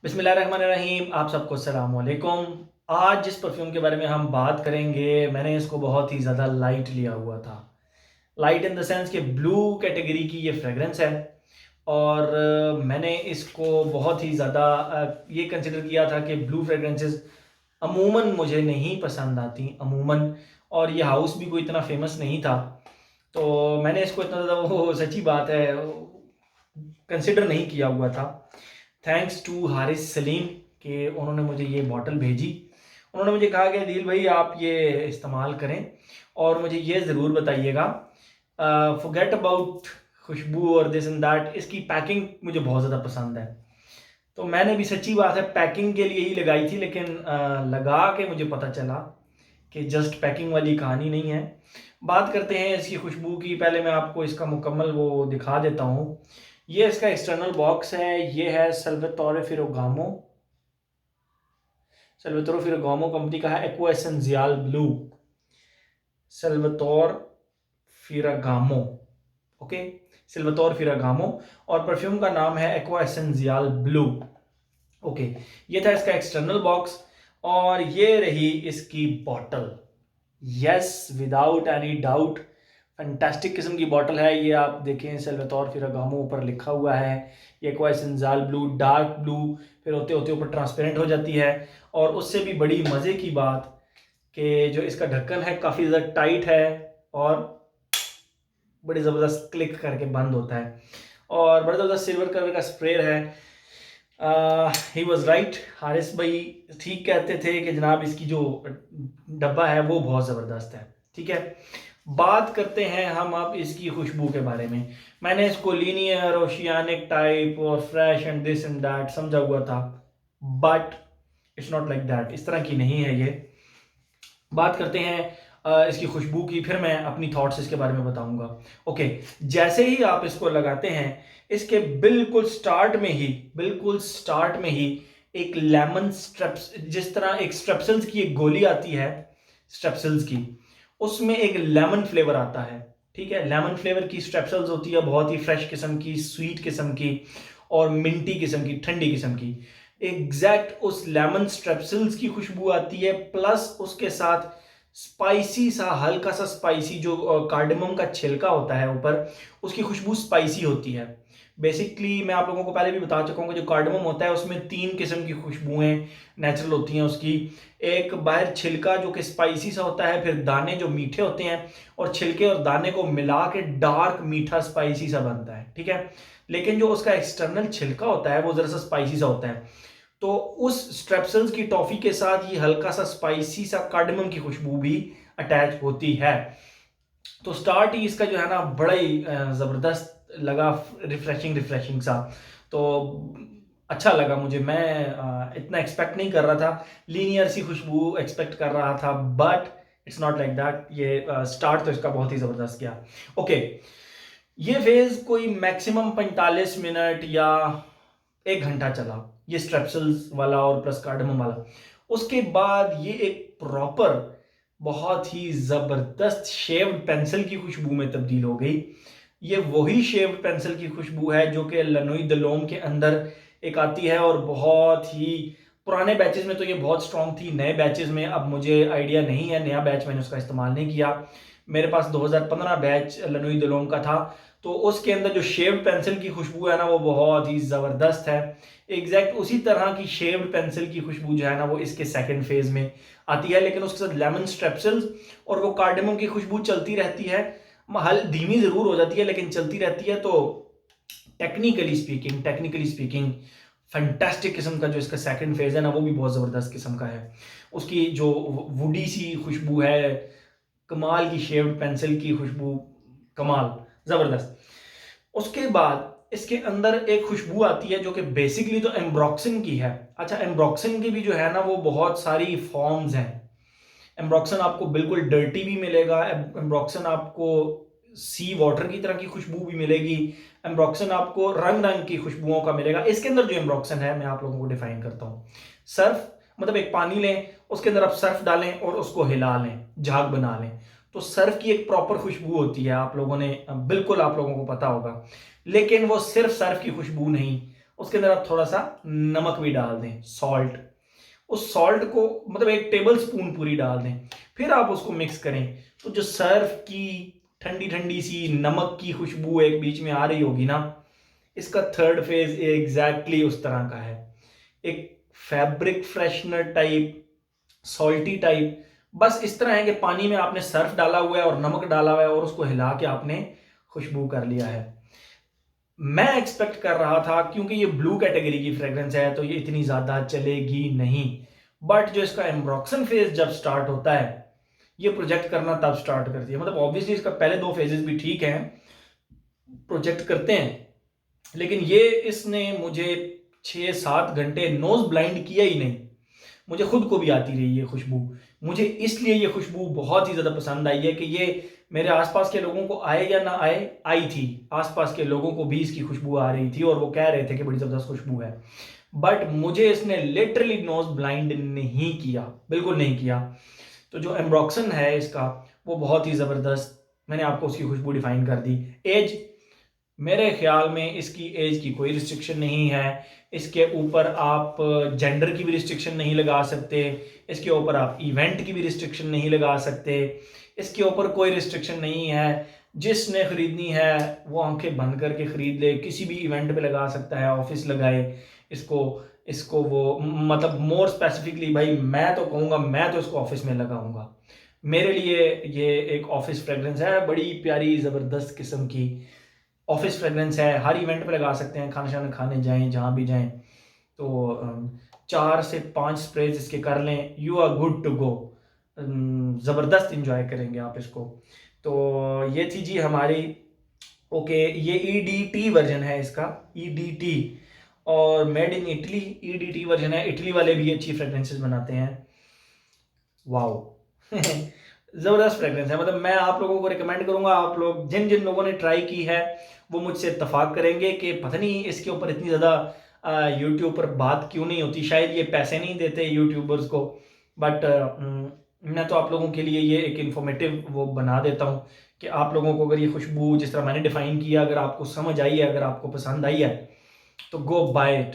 बिस्मिल्लाहिर्रहमानिर्रहीम। आप सबको अस्सलाम वालेकुम। आज जिस परफ्यूम के बारे में हम बात करेंगे, मैंने इसको बहुत ही ज़्यादा लाइट लिया हुआ था। लाइट इन द सेंस कि ब्लू कैटेगरी की ये फ्रेगरेंस है। और मैंने इसको बहुत ही ज़्यादा ये कंसिडर किया था कि ब्लू फ्रेगरेंसेस अमूमन मुझे नहीं पसंद आती अमूमन। और ये हाउस भी कोई इतना फेमस नहीं था, तो मैंने इसको इतना ज़्यादा वो सच्ची बात है कंसिडर नहीं किया हुआ था। थैंक्स टू हारिस सलीम कि उन्होंने मुझे ये बॉटल भेजी। उन्होंने मुझे कहा कि दिल भाई आप ये इस्तेमाल करें और मुझे ये ज़रूर बताइएगा। फॉरगेट अबाउट खुशबू और दिस एंड दैट, इसकी पैकिंग मुझे बहुत ज़्यादा पसंद है। तो मैंने भी सच्ची बात है पैकिंग के लिए ही लगाई थी, लेकिन लगा के मुझे पता चला कि जस्ट पैकिंग वाली कहानी नहीं है। बात करते हैं इसकी खुशबू की। पहले मैं आपको इसका मुकम्मल वो दिखा देता हूँ। ये इसका एक्सटर्नल बॉक्स है। ये है सल्वातोरे फेरोगामो। सल्वातोरे फेरोगामो कंपनी का है एक्वा एसेंशियल ब्लू। सल्वातोर फेरागामो, ओके, सल्वातोर फेरागामो। और परफ्यूम का नाम है एक्वा एसेंशियल ब्लू। ओके, ये था इसका एक्सटर्नल बॉक्स और ये रही इसकी bottle. Yes, without any doubt fantastic किस्म की बॉटल है ये। आप देखें सल्वातोर फेरागामो ऊपर लिखा हुआ है। ये aqua essential blue, dark blue, फिर होते होते ऊपर ट्रांसपेरेंट हो जाती है। और उससे भी बड़ी मज़े की बात कि जो इसका ढक्कन है काफ़ी ज़्यादा टाइट है और बड़ी ज़बरदस्त क्लिक करके बंद होता है। और बड़ा ज़बरदस्त सिल्वर कलर का स्प्रे है। ही वॉज राइट, हारिस भाई ठीक कहते थे कि जनाब इसकी जो डब्बा है वो बहुत ज़बरदस्त है। ठीक है, बात करते हैं हम अब इसकी खुशबू के बारे में। मैंने इसको लीनियर, ओशियानिक टाइप और fresh and this and that समझा हुआ था, but it's not like that. इस तरह की नहीं है ये। बात करते हैं इसकी खुशबू की, फिर मैं अपनी थॉट्स इसके बारे में बताऊंगा। ओके, जैसे ही आप इसको लगाते हैं, इसके बिल्कुल स्टार्ट में ही एक लेमन स्ट्रेप्स, जिस तरह एक स्ट्रेप्सिल्स की एक गोली आती है स्ट्रेप्सिल्स की, उसमें एक लेमन फ्लेवर आता है। ठीक है, लेमन फ्लेवर की स्ट्रेप्सिल्स होती है, बहुत ही फ्रेश किस्म की, स्वीट किस्म की और मिंटी किस्म की, ठंडी किस्म की। एग्जैक्ट उस लेमन स्ट्रेप्सिल्स की खुशबू आती है, प्लस उसके साथ स्पाइसी सा, हल्का सा स्पाइसी जो कार्डमम का छिलका होता है ऊपर, उसकी खुशबू स्पाइसी होती है। बेसिकली मैं आप लोगों को पहले भी बता चुका हूँ कि जो कार्डमम होता है उसमें 3 किस्म की खुशबुएं नेचुरल होती हैं उसकी। एक बाहर छिलका जो कि स्पाइसी सा होता है, फिर दाने जो मीठे होते हैं, और छिलके और दाने को मिला के डार्क मीठा स्पाइसी सा बनता है। ठीक है, लेकिन जो उसका एक्सटर्नल छिलका होता है वो जरा सा स्पाइसी सा होता है। तो उस स्ट्रेप्सिल्स की टॉफी के साथ ये हल्का सा स्पाइसी सा कार्डमम की खुशबू भी अटैच होती है। तो स्टार्ट ही इसका जो है ना बड़ा ही ज़बरदस्त लगा, रिफ्रेशिंग रिफ्रेशिंग सा। तो अच्छा लगा मुझे। मैं इतना एक्सपेक्ट नहीं कर रहा था, लीनियर सी खुशबू एक्सपेक्ट कर रहा था, but it's not like that. ये स्टार्ट तो इसका बहुत ही ज़बरदस्त किया। ओके, ये फेज कोई मैक्सिमम 45 मिनट या 1 घंटा चला, ये स्ट्रेप्सिल्स वाला और प्लस कार्डमम वाला। उसके बाद ये एक प्रॉपर बहुत ही जबरदस्त शेव्ड पेंसिल की खुशबू में तब्दील हो गई। ये वही शेव्ड पेंसिल की खुशबू है जो कि लनोई दलोम के अंदर एक आती है, और बहुत ही पुराने बैचेस में तो ये बहुत स्ट्रांग थी। नए बैचेस में अब मुझे आइडिया नहीं है, नया बैच मैंने उसका इस्तेमाल नहीं किया। मेरे पास 2015 बैच लनोई दलोम का था, तो उसके अंदर जो शेव्ड पेंसिल की खुशबू है ना वो बहुत ही ज़बरदस्त है। एग्जैक्ट उसी तरह की शेव्ड पेंसिल की खुशबू जो है ना वो इसके सेकंड फेज में आती है, लेकिन उसके साथ लेमन स्ट्रेप्सिल्स और वो कार्डेमम की खुशबू चलती रहती है। हल धीमी ज़रूर हो जाती है लेकिन चलती रहती है। तो टेक्निकली स्पीकिंग फैंटास्टिक किस्म का जो इसका सेकंड फेज है ना वो भी बहुत ज़बरदस्त किस्म का है। उसकी जो वुडी सी खुशबू है, कमाल की शेव्ड पेंसिल की खुशबू, कमाल, ज़बरदस्त। उसके बाद इसके अंदर एक खुशबू आती है जो कि बेसिकली तो एम्ब्रॉक्सिन की है। अच्छा, एम्ब्रॉक्सिन की भी जो है ना वो बहुत सारी फॉर्म्स हैं। एम्ब्रॉक्सन आपको बिल्कुल डर्टी भी मिलेगा, एम्ब्रॉक्सन आपको सी वाटर की तरह की खुशबू भी मिलेगी, एम्ब्रॉक्सन आपको रंग रंग की खुशबुओं का मिलेगा। इसके अंदर जो एम्ब्रॉक्सन है मैं आप लोगों को डिफाइन करता हूँ। सर्फ, मतलब एक पानी लें, उसके अंदर आप सर्फ डालें और उसको हिला लें, झाग बना लें, तो सर्फ की एक प्रॉपर खुशबू होती है, आप लोगों ने बिल्कुल, आप लोगों को पता होगा। लेकिन वो सिर्फ सर्फ की खुशबू नहीं, उसके अंदर आप थोड़ा सा नमक भी डाल दें, सॉल्ट। उस सॉल्ट को मतलब 1 टेबल स्पून पूरी डाल दें, फिर आप उसको मिक्स करें। तो जो सर्फ की ठंडी ठंडी सी नमक की खुशबू एक बीच में आ रही होगी ना, इसका थर्ड फेज एग्जैक्टली उस तरह का है। एक fabric freshener type, salty type, बस इस तरह है कि पानी में आपने सर्फ डाला हुआ है और नमक डाला हुआ है और उसको हिला के आपने खुशबू कर लिया है। मैं एक्सपेक्ट कर रहा था क्योंकि ये ब्लू कैटेगरी की फ्रेग्रेंस है तो ये इतनी ज्यादा चलेगी नहीं, बट जो इसका एम्ब्रॉक्सन फेज जब स्टार्ट होता है, ये प्रोजेक्ट करना तब स्टार्ट करती है। मतलब ऑब्वियसली इसका पहले 2 फेजेस भी ठीक हैं, प्रोजेक्ट करते हैं, लेकिन ये इसने मुझे 6-7 घंटे नोज ब्लाइंड किया ही नहीं। मुझे खुद को भी आती रही ये खुशबू। मुझे इसलिए ये खुशबू बहुत ही ज़्यादा पसंद आई है कि ये मेरे आसपास के लोगों को आए या ना आए, आई थी। आसपास के लोगों को भी इसकी खुशबू आ रही थी और वो कह रहे थे कि बड़ी ज़बरदस्त खुशबू है, बट मुझे इसने लिटरली नोज ब्लाइंड नहीं किया, बिल्कुल नहीं किया। तो जो एम्ब्रॉक्सन है इसका वो बहुत ही ज़बरदस्त, मैंने आपको उसकी खुशबू डिफाइन कर दी। एज, मेरे ख्याल में इसकी एज की कोई रिस्ट्रिक्शन नहीं है। इसके ऊपर आप जेंडर की भी रिस्ट्रिक्शन नहीं लगा सकते, इसके ऊपर आप इवेंट की भी रिस्ट्रिक्शन नहीं लगा सकते, इसके ऊपर कोई रिस्ट्रिक्शन नहीं है। जिसने खरीदनी है वो आंखें बंद करके खरीद ले, किसी भी इवेंट पे लगा सकता है, ऑफिस लगाए इसको इसको वो मतलब मोर स्पेसिफिकली भाई मैं तो कहूँगा मैं तो इसको ऑफिस में लगाऊंगा। मेरे लिए ये एक ऑफिस फ्रेग्रेंस है, बड़ी प्यारी ज़बरदस्त किस्म की ऑफिस फ्रेग्रेंस है। हर इवेंट पे लगा सकते हैं, खाना शाना खाने जाएं, जहाँ भी जाएं तो 4 से 5 स्प्रेज इसके कर लें, you are good to go. ज़बरदस्त इंजॉय करेंगे आप इसको। तो ये थी जी हमारी, ओके, ये EDT वर्जन है इसका, EDT, और made in Italy EDT version है। इटली वाले भी अच्छी फ्रेग्रेंसेस बनाते हैं, वाओ। जबरदस्त फ्रेग्रेंस है। मतलब मैं आप लोगों को रिकमेंड करूंगा, आप लोग जिन जिन लोगों ने ट्राई की है वो मुझसे इत्तफाक करेंगे कि पता नहीं इसके ऊपर इतनी ज़्यादा यूट्यूब पर बात क्यों नहीं होती। शायद ये पैसे नहीं देते यूट्यूबर्स को, बट मैं तो आप लोगों के लिए ये एक इन्फॉर्मेटिव वो बना देता हूँ कि आप लोगों को अगर ये खुशबू जिस तरह मैंने डिफाइन किया, अगर आपको समझ आई है, अगर आपको पसंद आई है तो गो बाय इट।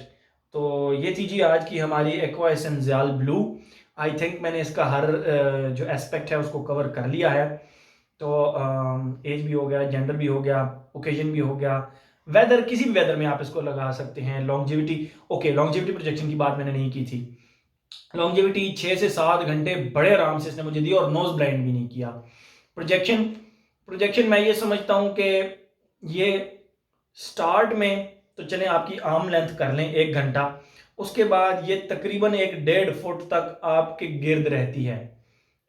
तो ये थी जी आज की हमारी aqua essential blue. I think मैंने इसका हर जो एस्पेक्ट है उसको कवर कर लिया है। तो एज भी हो गया, जेंडर भी हो गया, ओकेजन भी हो गया, वेदर, किसी भी वेदर में आप इसको लगा सकते हैं। लॉन्जेविटी, ओके, लॉन्जेविटी प्रोजेक्शन की बात मैंने नहीं की थी। लॉन्जेविटी 6 से 7 घंटे बड़े आराम से इसने मुझे दी और नोज ब्लाइंड भी नहीं किया। प्रोजेक्शन, प्रोजेक्शन मैं ये समझता हूँ कि ये स्टार्ट में तो चले आपकी आर्म लेंथ कर लें 1 घंटा, उसके बाद ये तकरीबन 1-1.5 फुट तक आपके गिर्द रहती है,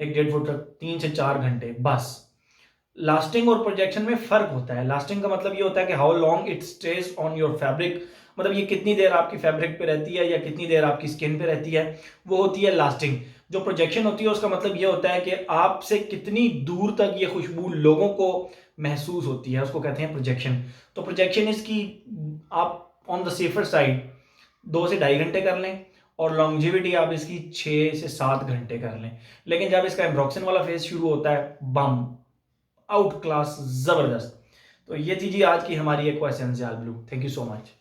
1-1.5 फुट तक 3 से 4 घंटे बस। लास्टिंग और प्रोजेक्शन में फर्क होता है। लास्टिंग का मतलब ये होता है कि how long it stage on your fabric, मतलब ये कितनी देर आपकी फैब्रिक पे रहती है या कितनी देर आपकी स्किन पे रहती है, वो होती है लास्टिंग। जो प्रोजेक्शन होती है उसका मतलब ये होता है कि आपसे कितनी दूर तक ये खुशबू लोगों को महसूस होती है, उसको कहते हैं प्रोजेक्शन। तो प्रोजेक्शन इसकी आप ऑन द सेफर साइड 2 से 2.5 घंटे कर लें, और लॉन्जिविटी आप इसकी 6 से 7 घंटे कर लें। लेकिन जब इसका एम्ब्रॉक्सन वाला फेज शुरू होता है, बम, आउट क्लास, जबरदस्त। तो ये थी जी आज की हमारी aqua essential blue. Thank you so much.